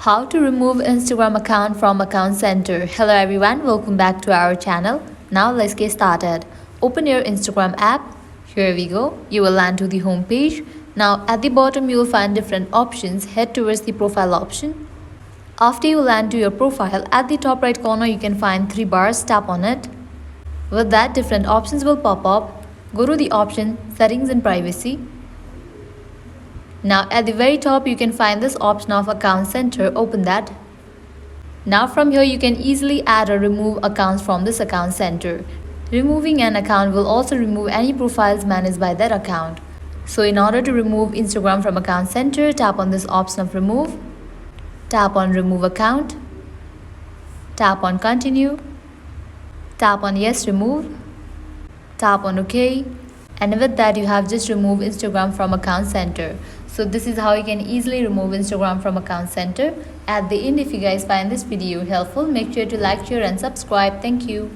How to remove Instagram account from Account Center. Hello everyone, welcome back to our channel. Now let's get started. Open your Instagram app. Here we go. You will land to the home page. Now at the bottom you will find different options. Head towards the profile option. After you land to your profile, at the top right corner you can find 3 bars. Tap on it. With that, different options will pop up. Go to the option Settings and Privacy. Now at the very top you can find this option of Account Center. Open that. Now from here you can easily add or remove accounts from this Account Center. Removing an account will also remove any profiles managed by that account. So in order to remove Instagram from Account Center, tap on this option of Remove. Tap on Remove Account. Tap on Continue. Tap on Yes, Remove. Tap on OK. And with that you have just removed Instagram from Account Center. So this is how you can easily remove Instagram from Account Center. At the end, if you guys find this video helpful, make sure to like, share and subscribe. Thank you.